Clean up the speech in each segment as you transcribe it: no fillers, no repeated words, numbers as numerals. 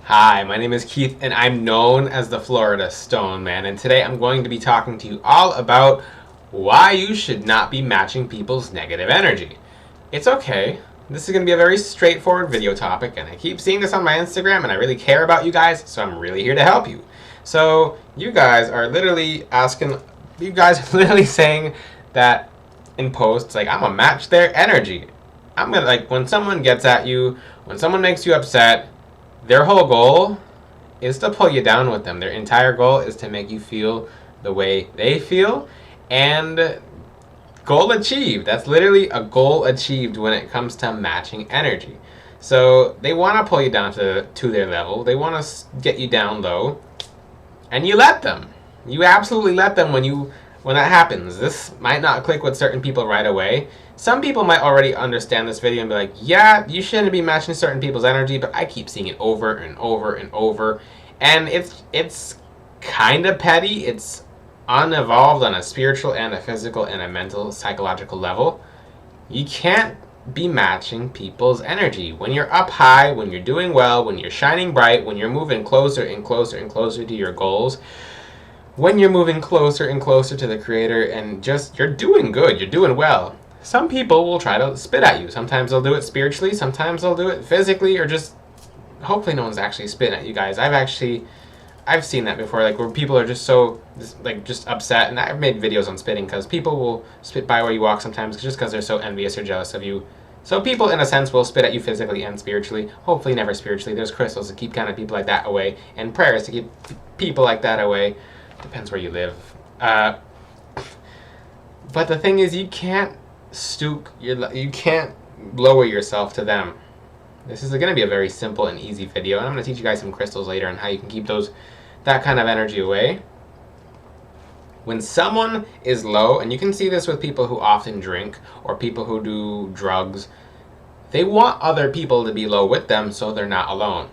Hi, my name is Keith, and I'm known as the Florida Stone Man, and today I'm going to be talking to you all about why you should not be matching people's negative energy. It's okay. This is going to be a very straightforward video topic, and I keep seeing this on my Instagram, and I really care about you guys, so I'm really here to help you. So, you guys are literally saying that in posts, like, I'm gonna match their energy. I'm gonna, like, when someone gets at you, when someone makes you upset, their whole goal is to pull you down with them. Their entire goal is to make you feel the way they feel, and goal achieved. That's literally a goal achieved when it comes to matching energy. So they want to pull you down to their level. They want to get you down low, and you let them. You absolutely let them when that happens. This might not click with certain people right away. Some people might already understand this video and be like, yeah, you shouldn't be matching certain people's energy, but I keep seeing it over and over and over. And it's kind of petty. It's unevolved on a spiritual and a physical and a mental, psychological level. You can't be matching people's energy. When you're up high, when you're doing well, when you're shining bright, when you're moving closer and closer and closer to your goals, when you're moving closer and closer to the Creator, and just you're doing good, you're doing well, some people will try to spit at you. Sometimes they'll do it spiritually, sometimes they'll do it physically, or just hopefully no one's actually spitting at you guys. I've seen that before, like where people are just so just upset, and I've made videos on spitting because people will spit by where you walk sometimes just because they're so envious or jealous of you. So people, in a sense, will spit at you physically and spiritually. Hopefully never spiritually. There's crystals to keep kind of people like that away, and prayers to keep people like that away. Depends where you live. But the thing is, you can't you can't lower yourself to them. This is going to be a very simple and easy video, and I'm going to teach you guys some crystals later on how you can keep that kind of energy away. When someone is low, and you can see this with people who often drink or people who do drugs, they want other people to be low with them so they're not alone.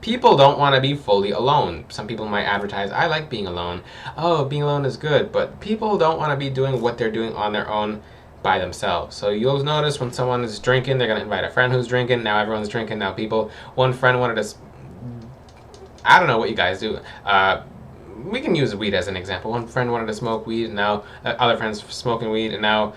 People don't want to be fully alone. Some people might advertise, I like being alone. Oh, being alone is good. But people don't want to be doing what they're doing on their own by themselves. So you'll notice when someone is drinking, they're going to invite a friend who's drinking. Now everyone's drinking. Now one friend wanted to, I don't know what you guys do. We can use weed as an example. One friend wanted to smoke weed, and now other friends smoking weed, and now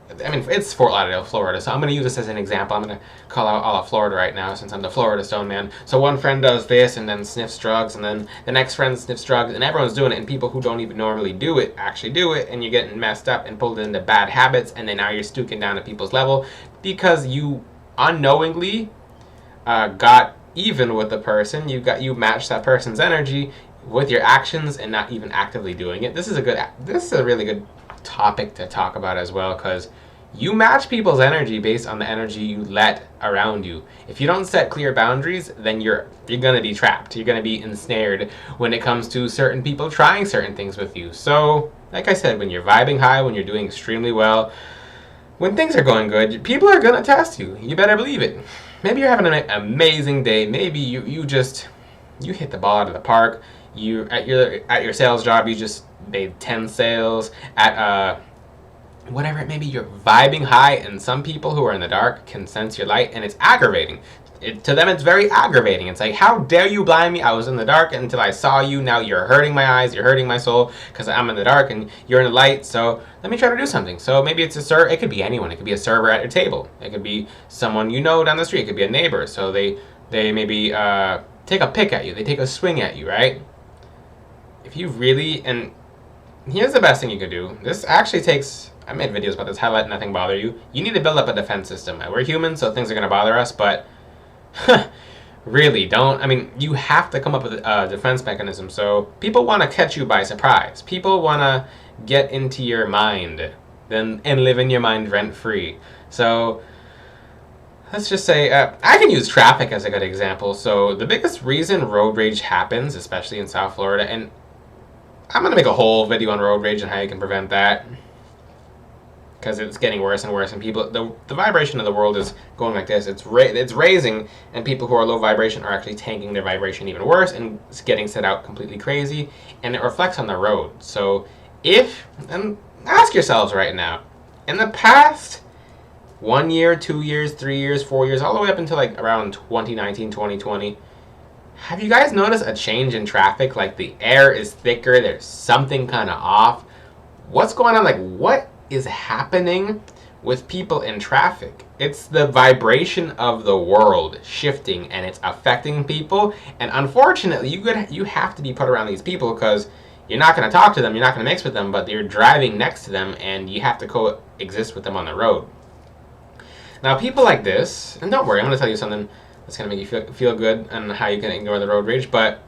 it's Fort Lauderdale, Florida, so I'm going to use this as an example. I'm going to call out all of Florida right now since I'm the Florida Stone Man. So one friend does this and then sniffs drugs, and then the next friend sniffs drugs, and everyone's doing it, and people who don't even normally do it actually do it, and you're getting messed up and pulled into bad habits, and then now you're stooking down to people's level because you unknowingly got even with the person. You matched that person's energy with your actions and not even actively doing it. This is a really good topic to talk about as well, because you match people's energy based on the energy you let around you. If you don't set clear boundaries, then you're gonna be trapped. You're gonna be ensnared when it comes to certain people trying certain things with you. So, like I said, when you're vibing high, when you're doing extremely well, when things are going good, people are gonna test you. You better believe it. Maybe you're having an amazing day. Maybe you hit the ball out of the park. You at your sales job, you just made 10 sales. At whatever it may be, you're vibing high, and some people who are in the dark can sense your light, and it's aggravating. To them, it's very aggravating. It's like, how dare you blind me? I was in the dark until I saw you. Now you're hurting my eyes, you're hurting my soul, because I'm in the dark and you're in the light. So let me try to do something. So maybe it's a server. It could be anyone. It could be a server at your table. It could be someone you know down the street. It could be a neighbor. So they maybe take a pick at you. They take a swing at you, right? If you really, and here's the best thing you could do. This actually takes, I made videos about this, how to let nothing bother you. You need to build up a defense system. We're humans, so things are going to bother us, but really you have to come up with a defense mechanism. So people want to catch you by surprise. People want to get into your mind and live in your mind rent-free. So let's just say, I can use traffic as a good example. So the biggest reason road rage happens, especially in South Florida, and I'm going to make a whole video on road rage and how you can prevent that, because it's getting worse and worse, and people, the vibration of the world is going like this. It's raising, and people who are low vibration are actually tanking their vibration even worse, and it's getting set out completely crazy, and it reflects on the road. So and ask yourselves right now, in the past 1 year, 2 years, 3 years, 4 years, all the way up until like around 2019, 2020. Have you guys noticed a change in traffic? Like the air is thicker, there's something kind of off. What's going on? Like, what is happening with people in traffic? It's the vibration of the world shifting, and it's affecting people. And unfortunately, you have to be put around these people because you're not going to talk to them, you're not going to mix with them, but you're driving next to them, and you have to coexist with them on the road. Now, people like this, and don't worry, I'm going to tell you something that's going to make you feel good and how you can ignore the road rage, but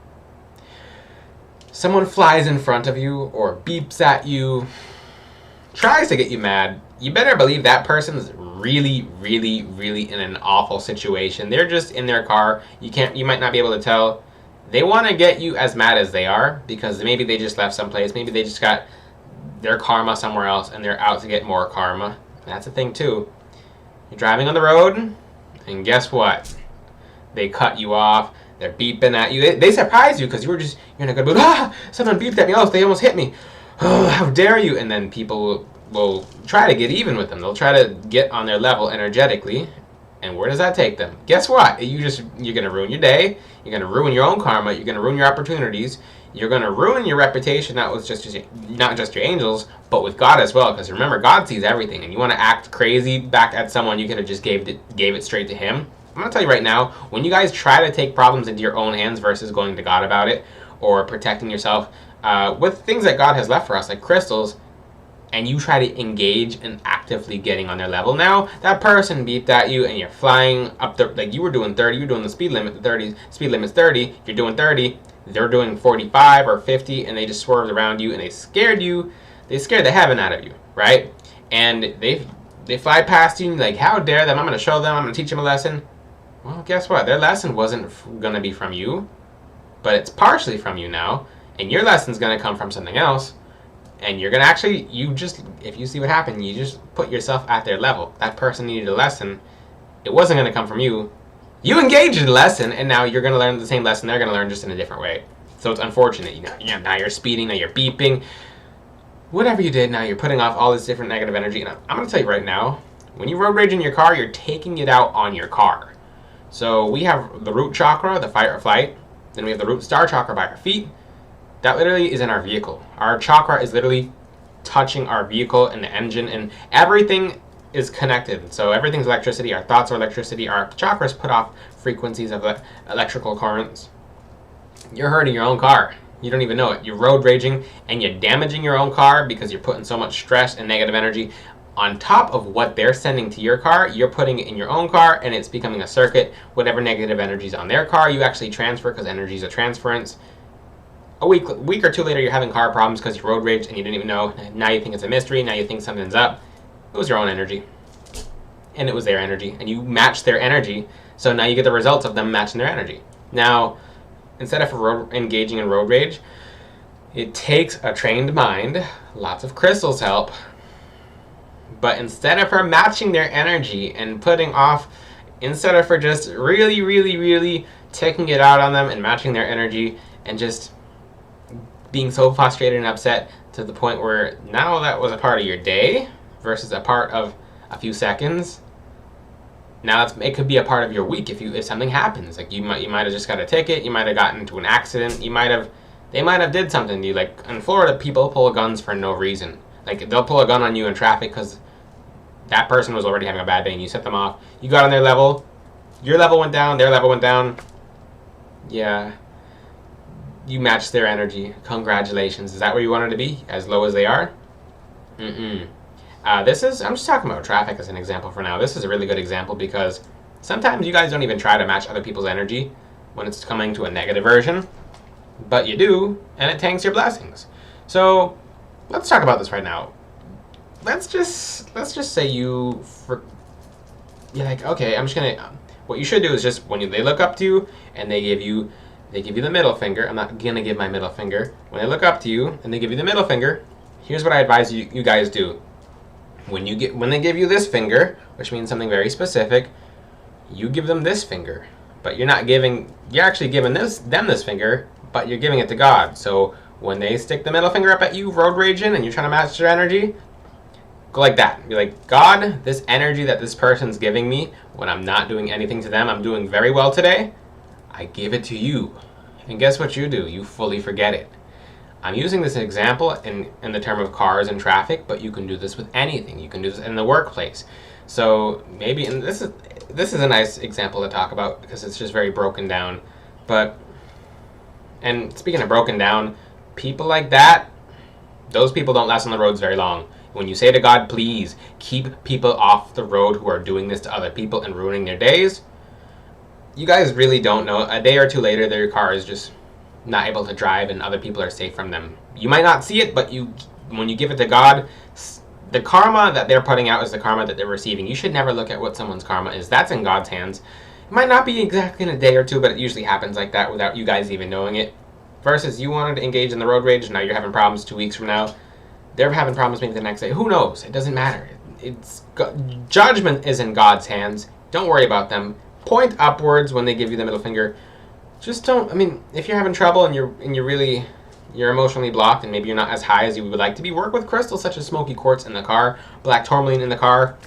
someone flies in front of you or beeps at you, tries to get you mad, you better believe that person's really, really, really in an awful situation. They're just in their car. You might not be able to tell. They want to get you as mad as they are because maybe they just left someplace. Maybe they just got their karma somewhere else and they're out to get more karma. That's a thing too. You're driving on the road, and guess what? They cut you off. They're beeping at you. They surprise you because you're in a good mood. Ah, someone beeped at me. Oh, they almost hit me. Oh, how dare you? And then people will try to get even with them. They'll try to get on their level energetically. And where does that take them? Guess what? You're going to ruin your day. You're going to ruin your own karma. You're going to ruin your opportunities. You're going to ruin your reputation, not just your angels, but with God as well. Because remember, God sees everything. And you want to act crazy back at someone, you could have just gave it straight to him. I'm going to tell you right now, when you guys try to take problems into your own hands versus going to God about it or protecting yourself with things that God has left for us, like crystals, and you try to engage in actively getting on their level. Now, that person beeped at you and you're flying up the, like you were doing 30, you're doing the speed limit, speed limit's 30, you're doing 30, they're doing 45 or 50, and they just swerved around you and they scared the heaven out of you, right? And they fly past you and like, how dare them, I'm going to show them, I'm going to teach them a lesson. Well, guess what? Their lesson wasn't going to be from you, but it's partially from you now, and your lesson's going to come from something else. And you're going to actually, if you see what happened, you just put yourself at their level. That person needed a lesson. It wasn't going to come from you. You engaged in the lesson, and now you're going to learn the same lesson they're going to learn just in a different way. So it's unfortunate. Now you're speeding, now you're beeping. Whatever you did, now you're putting off all this different negative energy. And I'm going to tell you right now, when you road rage in your car, you're taking it out on your car. So we have the root chakra, the fight or flight. Then we have the root star chakra by our feet. That literally is in our vehicle. Our chakra is literally touching our vehicle and the engine, and everything is connected. So everything's electricity. Our thoughts are electricity. Our chakras put off frequencies of electrical currents. You're hurting your own car. You don't even know it. You're road raging and you're damaging your own car because you're putting so much stress and negative energy on top of what they're sending to your car. You're putting it in your own car, and it's becoming a circuit. Whatever negative energy is on their car, you actually transfer because energy is a transference. A week or two later, you're having car problems because you road rage and you didn't even know. Now you think it's a mystery. Now you think something's up. It was your own energy. And it was their energy. And you matched their energy. So now you get the results of them matching their energy. Now, instead of engaging in road rage, it takes a trained mind. Lots of crystals help. But instead of her matching their energy and putting off, instead of her just really, really, really taking it out on them and matching their energy and just being so frustrated and upset to the point where now that was a part of your day versus a part of a few seconds. Now it could be a part of your week if something happens. Like you might have just got a ticket, you might have gotten into an accident, they might have did something to you. Like in Florida, people pull guns for no reason. Like they'll pull a gun on you in traffic because that person was already having a bad day and you set them off. You got on their level, your level went down, their level went down. Yeah. You matched their energy. Congratulations. Is that where you wanted to be? As low as they are? I'm just talking about traffic as an example for now. This is a really good example because sometimes you guys don't even try to match other people's energy when it's coming to a negative version. But you do, and it tanks your blessings. So, let's talk about this right now. Let's just say you're like, okay, what you should do is just when they look up to you and they give you the middle finger. I'm not going to give my middle finger. When they look up to you and they give you the middle finger, here's what I advise you guys do. When they give you this finger, which means something very specific, you give them this finger. But you're actually giving them this finger, but you're giving it to God. So when they stick the middle finger up at you, road raging, and you're trying to match their energy, Go like that. Be like, God, this energy that this person's giving me when I'm not doing anything to them, I'm doing very well today, I give it to you. And guess what you do? You fully forget it. I'm using this example in the term of cars and traffic, but you can do this with anything. You can do this in the workplace. So maybe, and this is a nice example to talk about because it's just very broken down. And speaking of broken down, people like that, those people don't last on the roads very long. When you say to God, please keep people off the road who are doing this to other people and ruining their days, you guys really don't know. A day or two later, their car is just not able to drive and other people are safe from them. You might not see it, but when you give it to God, the karma that they're putting out is the karma that they're receiving. You should never look at what someone's karma is. That's in God's hands. It might not be exactly in a day or two, but it usually happens like that without you guys even knowing it. Versus you wanted to engage in the road rage, now you're having problems 2 weeks from now. They're having problems maybe the next day. Who knows? It doesn't matter. Judgment is in God's hands. Don't worry about them. Point upwards when they give you the middle finger. Just don't. I mean, if you're having trouble and you're emotionally blocked and maybe you're not as high as you would like to be, work with crystals such as smoky quartz in the car, black tourmaline in the car,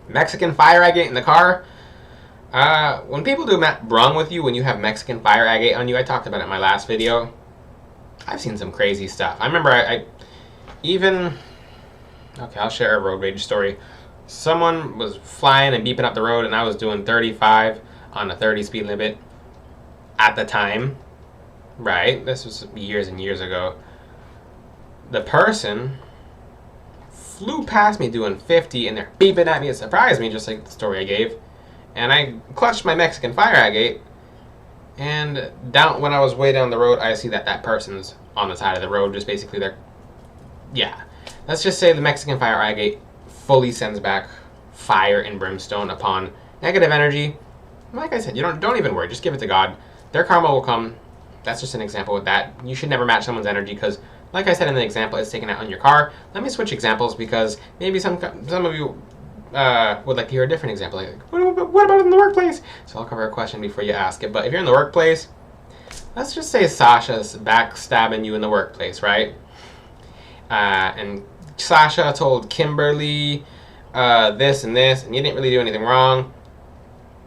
Mexican fire agate in the car. When people do wrong with you, when you have Mexican fire agate on you, I talked about it in my last video. I've seen some crazy stuff. I remember I'll share a road rage story. Someone was flying and beeping up the road and I was doing 35 on a 30 speed limit at the time. Right? This was years and years ago. The person flew past me doing 50 and they're beeping at me. It surprised me, just like the story I gave. And I clutched my Mexican fire agate, and when I was way down the road, I see that person's on the side of the road, just basically let's just say the Mexican fire agate fully sends back fire and brimstone upon negative energy. Like I said, you don't even worry, just give it to God. Their karma will come. That's just an example with that. You should never match someone's energy because, like I said in the example, it's taken out on your car. Let me switch examples because maybe some of you would like to hear a different example. Like, what about in the workplace? So I'll cover a question before you ask it. But if you're in the workplace, let's just say Sasha's backstabbing you in the workplace, right? And Sasha told Kimberly this and this, and you didn't really do anything wrong.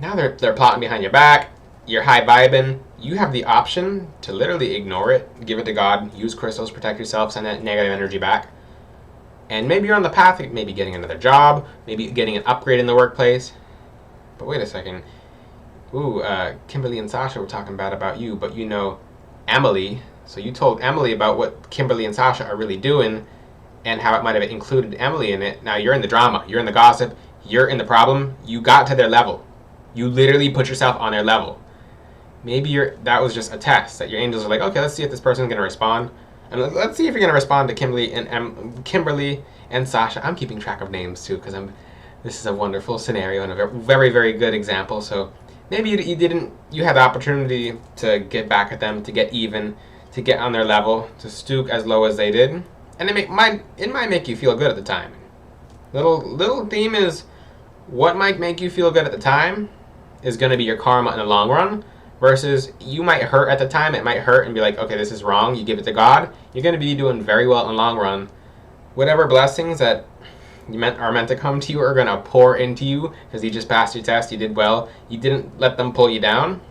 Now they're plotting behind your back. You're high vibing. You have the option to literally ignore it, give it to God, use crystals, protect yourself, send that negative energy back. And maybe you're on the path of maybe getting another job, maybe getting an upgrade in the workplace. But wait a second. Kimberly and Sasha were talking bad about you, but you know Emily. So you told Emily about what Kimberly and Sasha are really doing and how it might have included Emily in it. Now you're in the drama, you're in the gossip, you're in the problem. You got to their level. You literally put yourself on their level. Maybe that was just a test that your angels are like, okay, let's see if this person's going to respond. And let's see if you're going to respond to Kimberly and Sasha. I'm keeping track of names too because this is a wonderful scenario and a very, very good example. So maybe you had the opportunity to get back at them, to get even, to get on their level, to stoop as low as they did. And it might make you feel good at the time. Little theme is what might make you feel good at the time is going to be your karma in the long run. Versus you might hurt at the time, it might hurt and be like, okay, this is wrong, you give it to God, you're going to be doing very well in the long run. Whatever blessings that are meant to come to you are going to pour into you because you just passed your test, you did well, you didn't let them pull you down.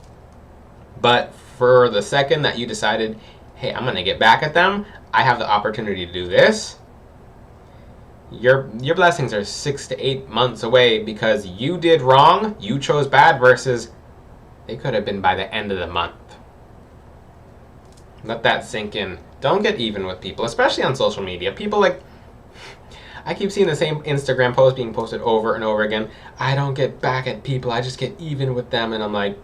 But for the second that you decided, hey, I'm going to get back at them, I have the opportunity to do this, your blessings are 6 to 8 months away because you did wrong, you chose bad versus they could have been by the end of the month. Let that sink in. Don't get even with people, especially on social media. People I keep seeing the same Instagram post being posted over and over again. I don't get back at people, I just get even with them. And I'm like,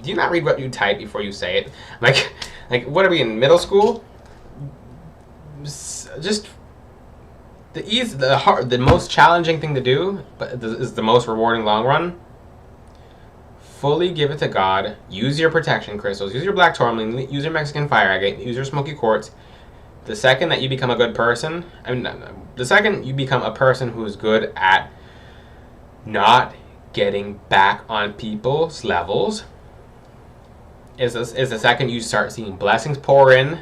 do you not read what you type before you say it? Like what are we in middle school? Just the most challenging thing to do, but is the most rewarding long run. Fully give it to God. Use your protection crystals. Use your black tourmaline. Use your Mexican fire agate. Use your smoky quartz. The second that you become a good person, the second you become a person who is good at not getting back on people's levels, is the second you start seeing blessings pour in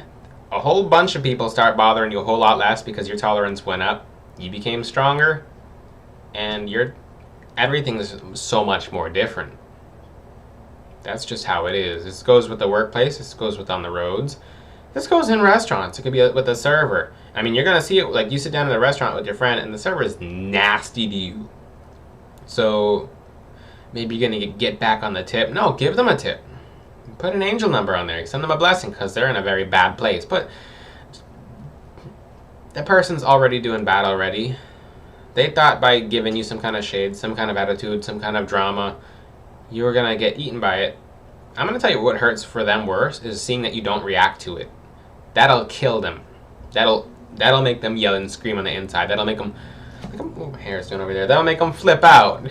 a whole bunch of people start bothering you a whole lot less because your tolerance went up. You became stronger, and everything is so much more different. That's just how it is. This goes with the workplace. This goes with on the roads. This goes in restaurants. It could be with a server. I mean, you're going to see it, like you sit down in a restaurant with your friend and the server is nasty to you. So maybe you're going to get back on the tip. No, give them a tip. Put an angel number on there. Send them a blessing because they're in a very bad place. But that person's already doing bad already. They thought by giving you some kind of shade, some kind of attitude, some kind of drama, you were going to get eaten by it. I'm going to tell you what hurts for them worse is seeing that you don't react to it. That'll kill them. That'll make them yell and scream on the inside. That'll make them, what my hair is doing over there. That'll make them flip out.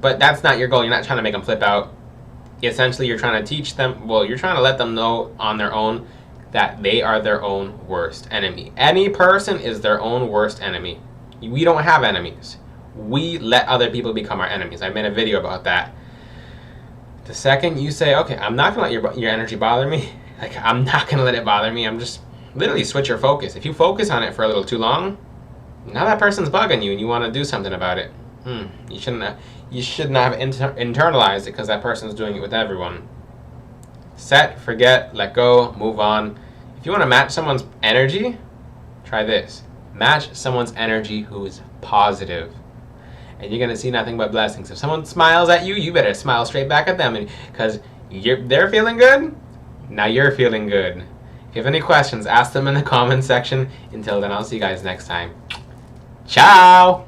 But that's not your goal. You're not trying to make them flip out. Essentially, you're trying to teach them, well, you're trying to let them know on their own that they are their own worst enemy. Any person is their own worst enemy. We don't have enemies. We let other people become our enemies. I made a video about that. The second you say, okay, I'm not going to let your energy bother me, like, I'm not going to let it bother me, I'm just literally switch your focus. If you focus on it for a little too long, now that person's bugging you and you want to do something about it. You shouldn't have internalized it because that person's doing it with everyone. Set, forget, let go, move on. If you want to match someone's energy, try this. Match someone's energy who is positive. And you're going to see nothing but blessings. If someone smiles at you, you better smile straight back at them. Because they're feeling good, now you're feeling good. If you have any questions, ask them in the comments section. Until then, I'll see you guys next time. Ciao!